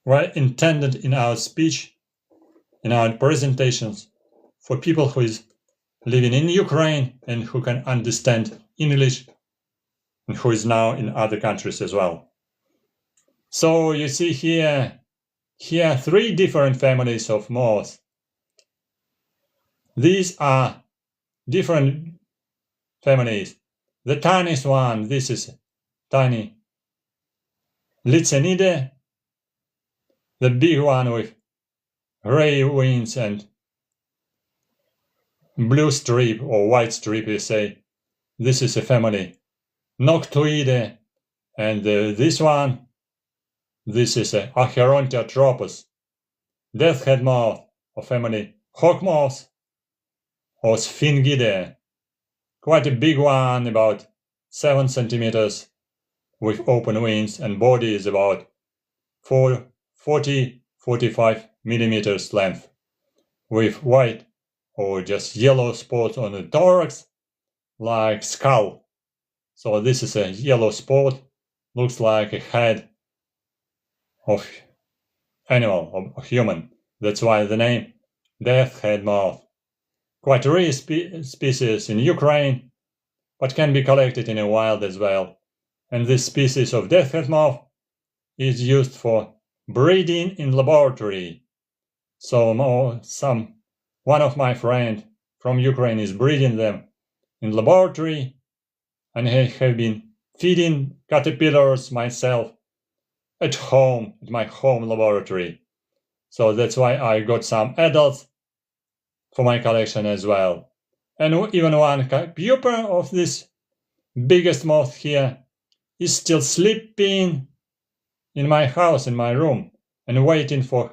We're intended in our speech, in our presentations, for people who is living in Ukraine and who can understand English and who is now in other countries as well. So you see here 3 different families of moths. These are different families. The tiniest one, this is tiny Lycenidae. The big one with gray wings and blue strip or white strip, you say. This is a family Noctuidae. And this one, this is a Acherontiatropus, deathhead moth of family hawk moths or Sphingidae. Quite a big one, about 7 centimeters, with open wings, and body is about 40-45 millimeters length, with white or just yellow spots on the thorax, like skull. So this is a yellow spot, looks like a head of animal, of human. That's why the name deathhead moth. Quite a rare species in Ukraine, but can be collected in the wild as well. And this species of deathhead moth is used for breeding in laboratory. So one of my friends from Ukraine is breeding them in laboratory, and I have been feeding caterpillars myself at home, at my home laboratory. So that's why I got some adults for my collection as well. And even one pupa of this biggest moth here is still sleeping in my house, in my room, and waiting for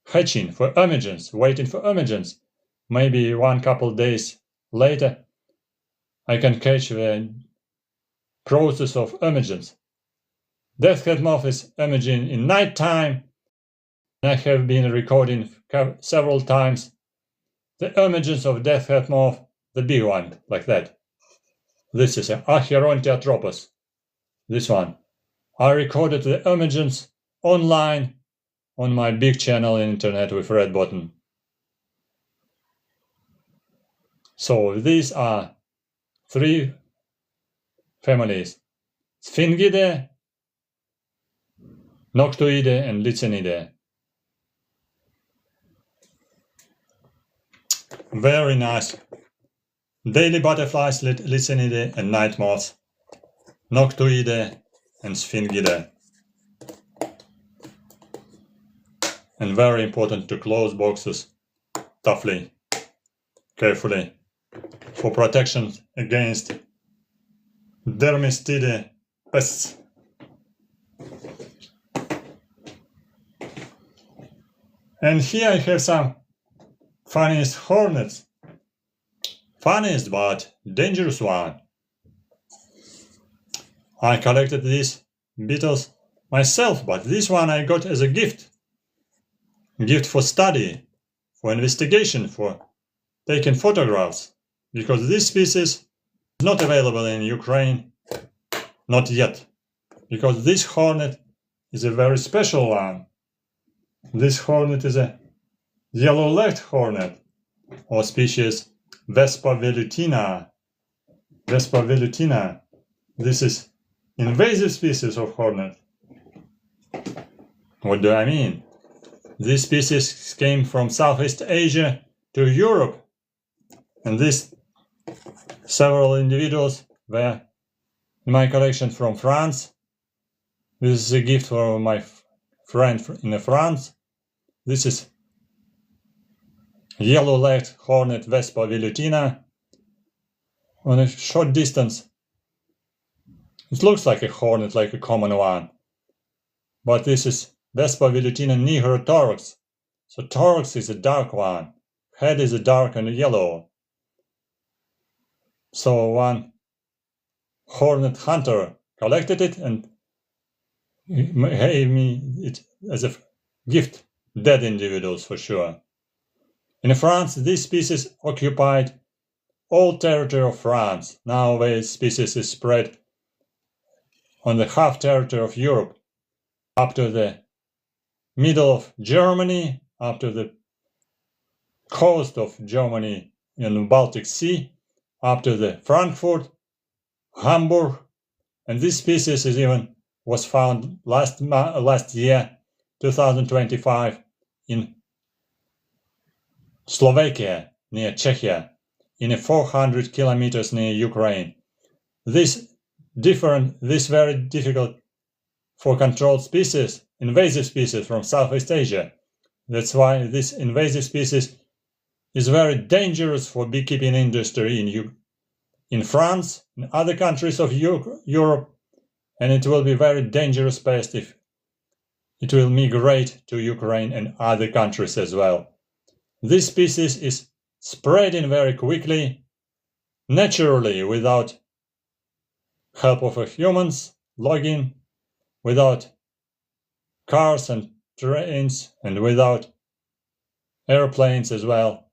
hatching, for emergence, waiting for emergence. Maybe one couple days later, I can catch the process of emergence. Deathhead moth is emerging in night time. I have been recording several times the emergence of deathhead moth, the big one, like that. This is an Acherontiatropus. This one. I recorded the emergence online on my big channel in internet with red button. So these are three families: Sphingidae, Noctuidae, and Lycaenidae. Very nice. Daily butterflies, Lycaenidae, and night moths, Noctuidae and Sphingidae. And very important to close boxes toughly, carefully, for protection against dermestid pests. And here I have some funniest hornets. Funniest but dangerous one. I collected these beetles myself, but this one I got as a gift. Gift for study, for investigation, for taking photographs. Because this species is not available in Ukraine, not yet. Because this hornet is a very special one. This hornet is a yellow-legged hornet, or species Vespa velutina. Vespa velutina. This is invasive species of hornet. What do I mean? This species came from Southeast Asia to Europe, and these several individuals were in my collection from France. This is a gift from my friend in France. This is yellow-legged hornet Vespa velutina. On a short distance, it looks like a hornet, like a common one, but this is Vespa velutina nigrothorax. So thorax is a dark one, head is a dark and yellow. So one hornet hunter collected it and gave me it as a gift. Dead individuals for sure. In France, this species occupied all territory of France. Now this species is spread on the half territory of Europe, up to the middle of Germany, up to the coast of Germany in the Baltic Sea, up to the Frankfurt, Hamburg, and this species is even was found last year, 2025, in Slovakia, near Czechia, in 400 kilometers near Ukraine. This very difficult for controlled species, invasive species from Southeast Asia. That's why this invasive species is very dangerous for beekeeping industry in France, in other countries of Europe, and it will be very dangerous pest if it will migrate to Ukraine and other countries as well. This species is spreading very quickly, naturally, without help of humans, logging, without cars and trains, and without airplanes as well.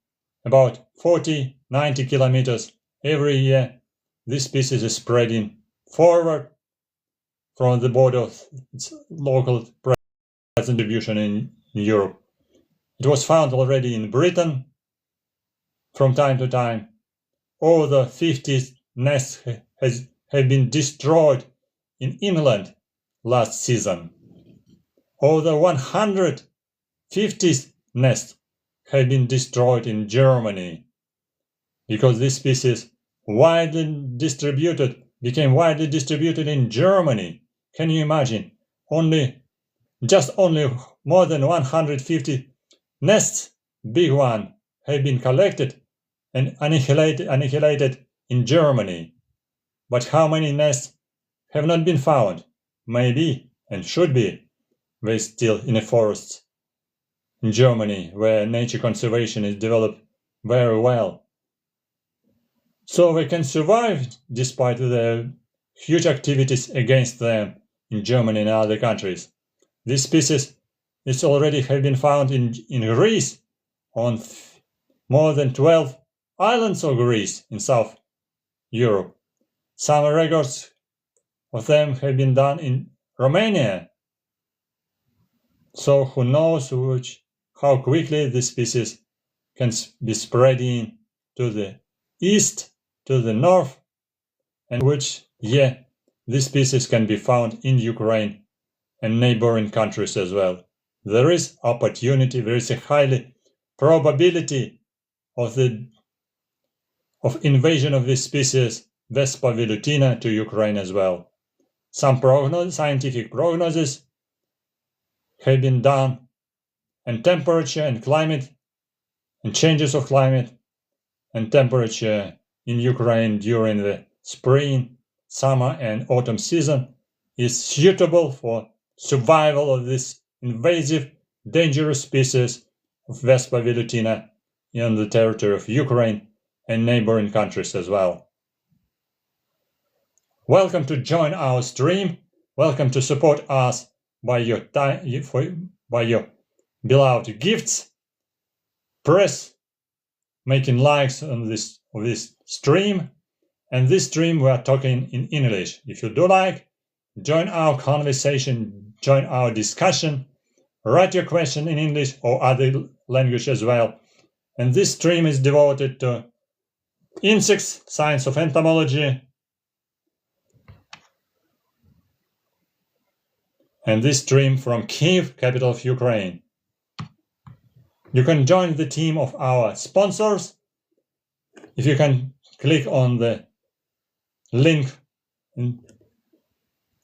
About 40-90 kilometers every year, this species is spreading forward from the border of its local distribution in Europe. It was found already in Britain from time to time. Over 50 nests have been destroyed in England last season. Over 150 nests have been destroyed in Germany because this species became widely distributed in Germany. Can you imagine? Only more than 150 nests, big one, have been collected and annihilated in Germany. But how many nests have not been found? Maybe, and should be, they're still in the forests in Germany, where nature conservation is developed very well. So they can survive despite the huge activities against them in Germany and other countries. This species is already have been found in Greece, on more than 12 islands of Greece in South Europe. Some records of them have been done in Romania. So who knows how quickly this species can be spreading to the east to the north, and which year this species can be found in Ukraine and neighboring countries as well. There is opportunity, there is a high probability of invasion of this species, Vespa velutina, to Ukraine as well. Some scientific prognosis have been done, and temperature and climate and changes of climate and temperature in Ukraine during the spring, summer and autumn season is suitable for survival of this invasive, dangerous species of Vespa velutina in the territory of Ukraine and neighboring countries as well. Welcome to join our stream. Welcome to support us by your beloved gifts. Press making likes on this stream, and this stream we are talking in English. If you do like, join our conversation, join our discussion, write your question in English or other language as well. And this stream is devoted to insects, science of entomology, and this stream from Kyiv, capital of Ukraine. You can join the team of our sponsors if you can click on the link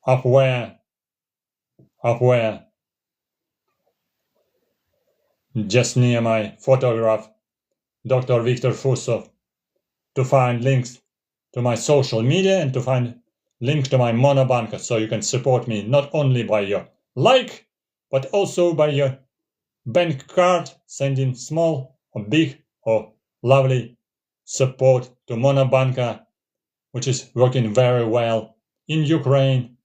up where just near my photograph, Dr. Victor Fursov, to find links to my social media and to find link to my Monobank, so you can support me not only by your like, but also by your bank card, sending small or big or lovely support to Monobank, which is working very well in Ukraine.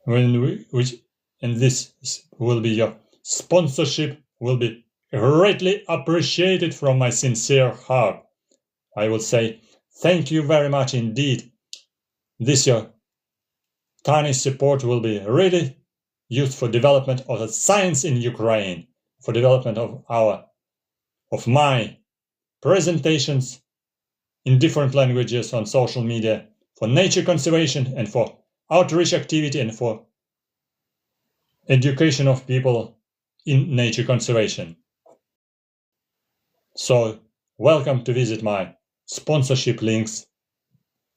And this will be your sponsorship, will be greatly appreciated from my sincere heart. I would say thank you very much indeed. This your tiny support will be really used for development of the science in Ukraine, for development of my presentations in different languages on social media, for nature conservation and for outreach activity and for education of people in nature conservation. So welcome to visit my sponsorship links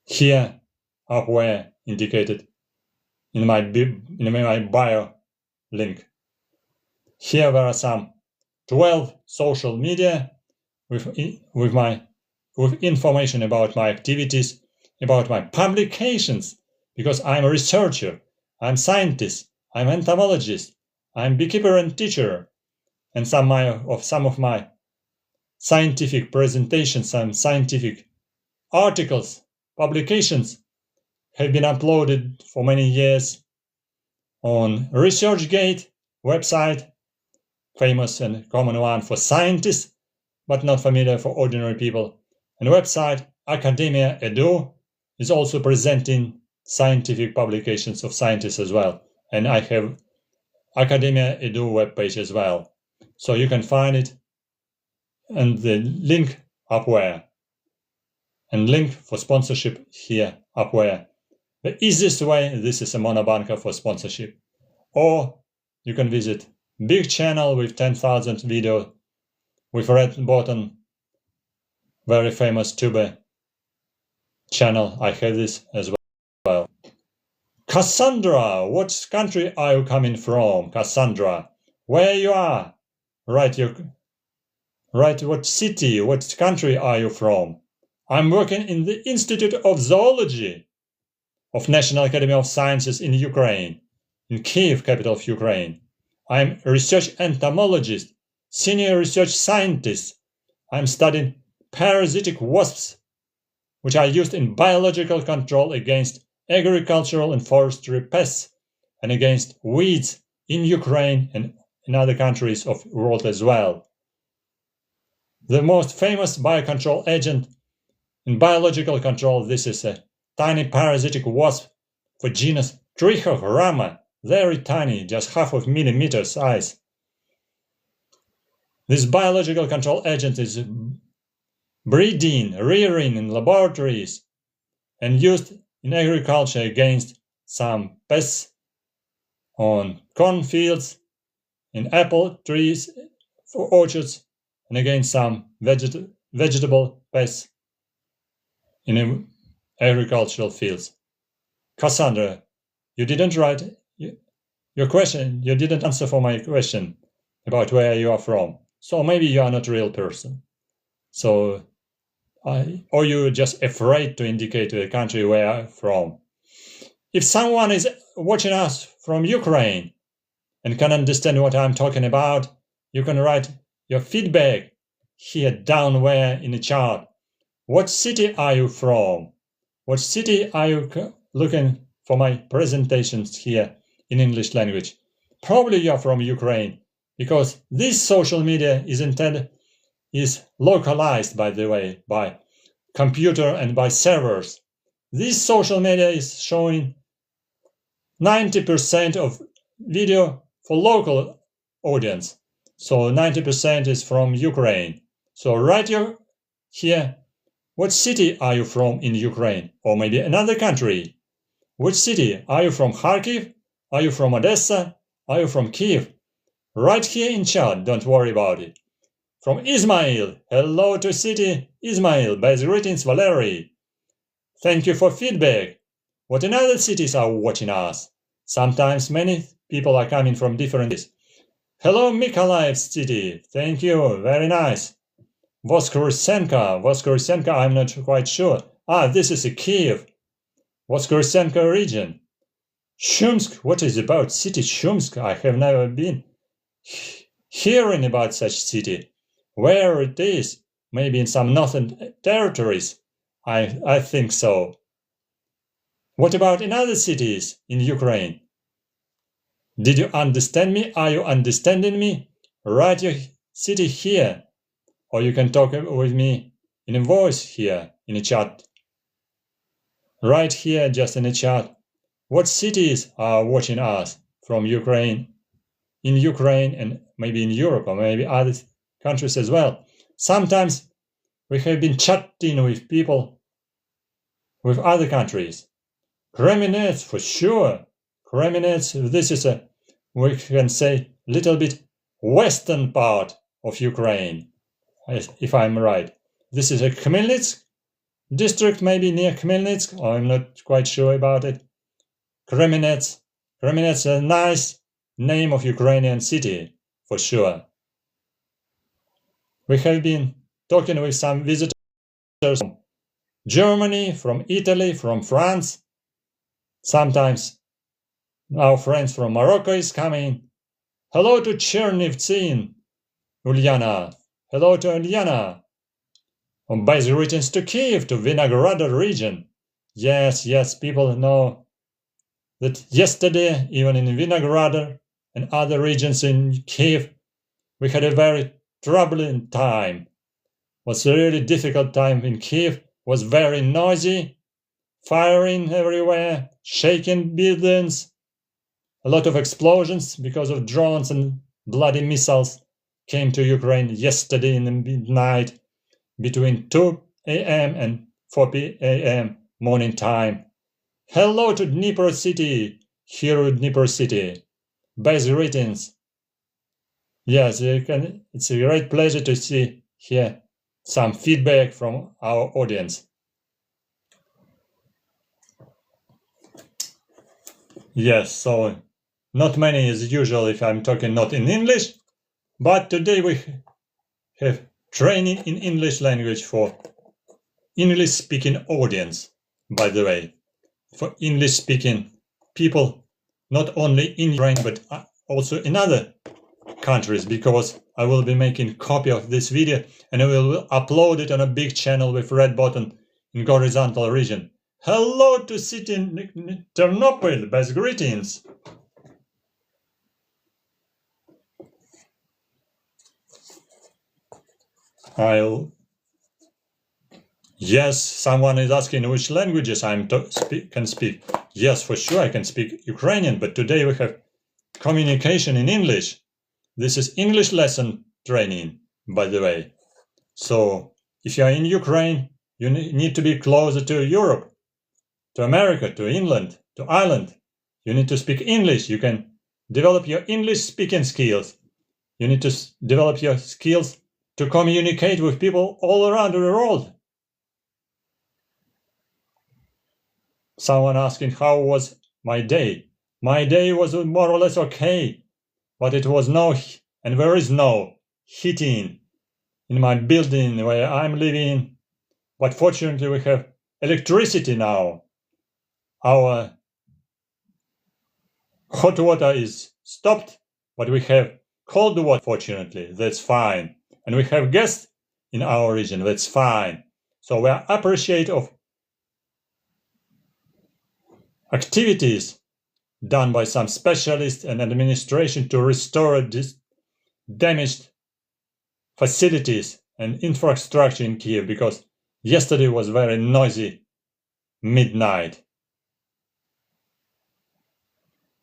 here up where indicated in my bio link. Here there are some 12 social media with information about my activities, about my publications, because I'm a researcher, I'm scientist, I'm entomologist, I'm beekeeper and teacher, and some of my scientific presentations, some scientific articles, publications have been uploaded for many years on ResearchGate website, famous and common one for scientists, but not familiar for ordinary people. And website Academia Edu is also presenting scientific publications of scientists as well. And I have Academia Edu webpage as well. So you can find it and the link up where. And link for sponsorship here up where. The easiest way, this is a Monobank for sponsorship. Or you can visit big channel with 10,000 videos with red button, very famous tuber channel. I have this as well. Cassandra, what country are you coming from? Cassandra, where you are? Write what city, what country are you from? I'm working in the Institute of Zoology of National Academy of Sciences in Ukraine, in Kyiv, capital of Ukraine. I'm a research entomologist, senior research scientist. I'm studying parasitic wasps, which are used in biological control against agricultural and forestry pests and against weeds in Ukraine and in other countries of the world as well. The most famous biocontrol agent in biological control, this is a tiny parasitic wasp for genus Trichogramma, very tiny, just half of millimeter size. This biological control agent is breeding, rearing in laboratories, and used in agriculture against some pests on cornfields, in apple trees for orchards, and against some vegetable pests in agricultural fields. Cassandra, you didn't write your question, you didn't answer for my question about where you are from. So maybe you are not a real person. So, or you're just afraid to indicate the country where I'm from. If someone is watching us from Ukraine and can understand what I'm talking about, you can write your feedback here down where in the chart. What city are you from? What city are you looking for my presentations here in English language? Probably you're from Ukraine, because this social media is localized, by the way, by computer and by servers. This social media is showing 90% of video for local audience. So 90% is from Ukraine. So write here, what city are you from in Ukraine? Or maybe another country. Which city? Are you from Kharkiv? Are you from Odessa? Are you from Kyiv? Right here in chat, don't worry about it. From Ismail, hello to city Ismail, best greetings Valerie. Thank you for feedback. What in other cities are watching us? Sometimes many people are coming from different cities. Hello Mykolaiv city, thank you, very nice. Voskresenka, I'm not quite sure. This is a Kyiv. Voskresenka region. Shumsk, what is about city Shumsk? I have never been hearing about such city. Where it is? Maybe in some northern territories. I think so. What about in other cities in Ukraine? Did you understand me? Are you understanding me? Write your city here. Or you can talk with me in a voice here in the chat. Right here, just in the chat. What cities are watching us from Ukraine? In Ukraine and maybe in Europe or maybe other countries as well. Sometimes we have been chatting with people with other countries. Kremenets, for sure. Kremenets, this is we can say, little bit western part of Ukraine, if I'm right. This is a Khmelnytsk district, maybe near Khmelnytsk, or I'm not quite sure about it. Kremenets. Kremenets is a nice name of Ukrainian city, for sure. We have been talking with some visitors from Germany, from Italy, from France. Sometimes our friends from Morocco is coming. Hello to Chernivtsin, Ulyana. Hello to Ulyana. Best greetings to Kyiv, to Vinogradar region. Yes, people know that yesterday, even in Vinogradar and other regions in Kyiv, we had a very troubling time. It was a really difficult time in Kyiv. Was very noisy, firing everywhere, shaking buildings, a lot of explosions because of drones and bloody missiles came to Ukraine yesterday in the midnight between 2 a.m. and 4 a.m. morning time. Hello to Dnipro city, hero Dnipro city. Best greetings. Yes, it's a great pleasure to see here some feedback from our audience. Yes, so not many as usual if I'm talking not in English, but today we have training in English language for English-speaking audience, by the way. For English-speaking people, not only in Ukraine, but also in other countries, because I will be making copy of this video and I will upload it on a big channel with red button in horizontal region. Hello to city Ternopil, best greetings. Yes, someone is asking which languages I can speak. Yes, for sure I can speak Ukrainian, but today we have communication in English. This is English lesson training, by the way. So If you are in Ukraine, you need to be closer to Europe, to America, to England, to Ireland. You need to speak English. You can develop your English speaking skills. You need to develop your skills to communicate with people all around the world. Someone asking, how was my day? My day was more or less okay, but it was no, and there is no heating in my building where I'm living. But fortunately we have electricity now. Our hot water is stopped, but we have cold water, fortunately, that's fine. And we have gas in our region, that's fine. So we are appreciative of activities done by some specialists and administration to restore these damaged facilities and infrastructure in Kyiv, because yesterday was very noisy midnight.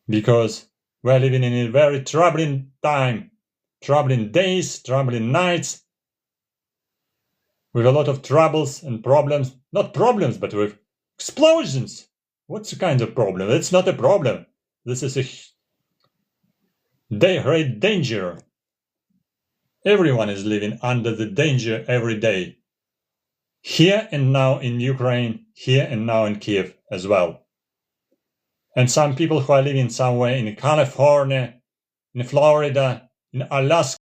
Because we're living in a very troubling time, troubling days, troubling nights, with a lot of troubles and problems. Not problems, but with explosions. What's the kind of problem? It's not a problem. This is a great danger. Everyone is living under the danger every day. Here and now in Ukraine, here and now in Kyiv as well. And some people who are living somewhere in California, in Florida, in Alaska,